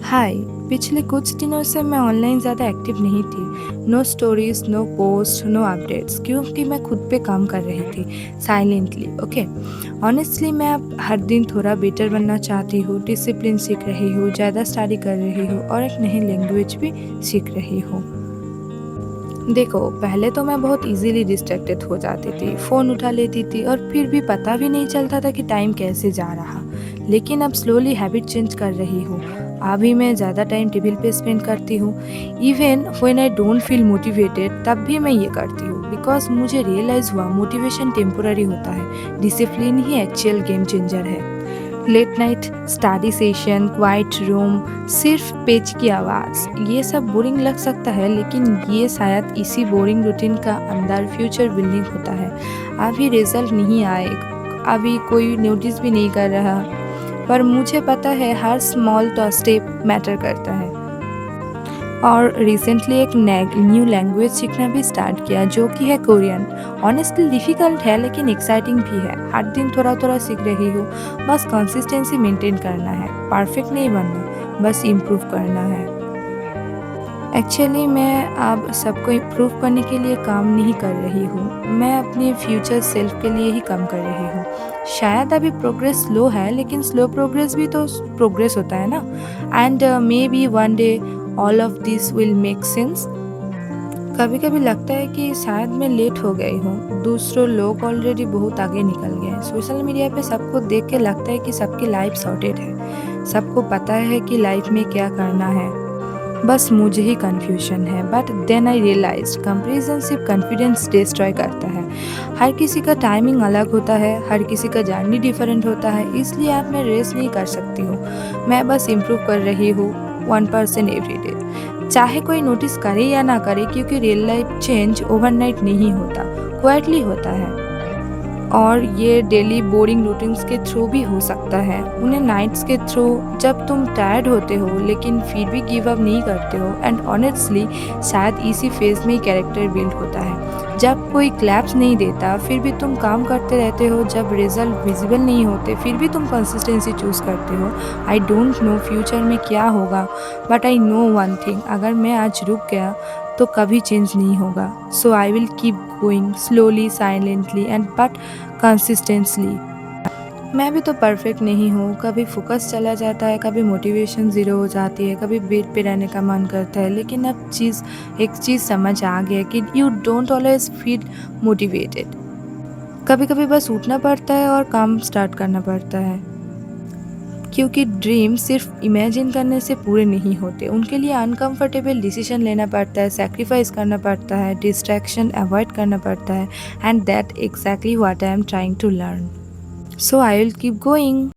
हाय। पिछले कुछ दिनों से मैं ऑनलाइन ज़्यादा एक्टिव नहीं थी। No stories, no post, no updates, क्योंकि मैं खुद पे काम कर रही थी साइलेंटली। ओके, ऑनेस्टली मैं अब हर दिन थोड़ा बेटर बनना चाहती हूँ, डिसिप्लिन सीख रही हूँ, ज़्यादा स्टडी कर रही हूँ और एक नई लैंग्वेज भी सीख रही हूँ। देखो, पहले तो मैं बहुत इजीली डिस्ट्रैक्टेड हो जाती थी, फ़ोन उठा लेती थी और फिर भी पता भी नहीं चलता था कि टाइम कैसे जा रहा। लेकिन अब स्लोली हैबिट चेंज कर रही हूँ। अभी मैं ज़्यादा टाइम टेबल पे स्पेंड करती हूँ। Even when I don't feel motivated तब भी मैं ये करती हूँ, बिकॉज़ मुझे रियलाइज़ हुआ मोटिवेशन टेम्पोररी होता है, डिसिप्लिन ही एक्चुअल गेम चेंजर है। Late night study session, quiet room, सिर्फ पेज की आवाज़, ये सब बोरिंग लग सकता है, लेकिन ये शायद इसी बोरिंग रूटीन का अंदर फ्यूचर बिल्डिंग होता है। अभी रिजल्ट नहीं आए, अभी कोई नोटिस भी नहीं कर रहा, पर मुझे पता है हर स्मॉल तो स्टेप मैटर करता है। और रिसेंटली एक न्यू लैंग्वेज सीखना भी स्टार्ट किया, जो कि है कोरियन। ऑनेस्टली डिफ़िकल्ट है लेकिन एक्साइटिंग भी है। हर दिन थोड़ा-थोड़ा सीख रही हूँ, बस कंसिस्टेंसी मेंटेन करना है। परफेक्ट नहीं बनना, बस इम्प्रूव करना है। एक्चुअली मैं अब सबको इम्प्रूव करने के लिए काम नहीं कर रही हूँ, मैं अपने फ्यूचर सेल्फ के लिए ही काम कर रही हूँ। शायद अभी प्रोग्रेस स्लो है, लेकिन स्लो प्रोग्रेस भी तो प्रोग्रेस होता है ना। And may be one day all of this will make sense. कभी कभी लगता है कि शायद मैं लेट हो गई हूँ, दूसरों लोग ऑलरेडी बहुत आगे निकल गए हैं। सोशल मीडिया पे सबको देख के लगता है कि सबकी लाइफ सॉर्टेड है, सबको पता है कि लाइफ में क्या करना है, बस मुझे ही कन्फ्यूजन है। But then I realise comparison सिर्फ कॉन्फिडेंस डिस्ट्रॉय करता है। हर किसी का टाइमिंग अलग होता है, हर किसी का जर्नी डिफरेंट होता है, इसलिए आप मैं रेस नहीं कर सकती हूँ। मैं बस इम्प्रूव कर रही हूँ 1% एवरी डे, चाहे कोई नोटिस करे या ना करे, क्योंकि रियल लाइफ चेंज ओवरनाइट नहीं होता, क्वाइटली होता है। और ये डेली बोरिंग रूटीन्स के थ्रू भी हो सकता है, उन्हें नाइट्स के थ्रू, जब तुम टायर्ड होते हो लेकिन फिर भी गिव अप नहीं करते हो। एंड ऑनेस्टली शायद इसी फेज में ही कैरेक्टर बिल्ड होता है, जब कोई क्लैप्स नहीं देता फिर भी तुम काम करते रहते हो, जब रिजल्ट विजिबल नहीं होते फिर भी तुम कंसिस्टेंसी चूज़ करते हो। आई डोंट नो फ्यूचर में क्या होगा, but I know one thing, अगर मैं आज रुक गया तो कभी चेंज नहीं होगा। So I will keep going slowly, silently and but consistently. मैं भी तो परफेक्ट नहीं हूँ, कभी फोकस चला जाता है, कभी मोटिवेशन ज़ीरो हो जाती है, कभी बेड पे रहने का मन करता है। लेकिन अब एक चीज़ समझ आ गया कि you don't always feel motivated. कभी कभी बस उठना पड़ता है और काम स्टार्ट करना पड़ता है, क्योंकि ड्रीम सिर्फ इमेजिन करने से पूरे नहीं होते, उनके लिए अनकंफर्टेबल डिसीजन लेना पड़ता है, सैक्रिफाइस करना पड़ता है, डिस्ट्रैक्शन अवॉइड करना पड़ता है। And that exactly what I am trying to learn. So I will keep going.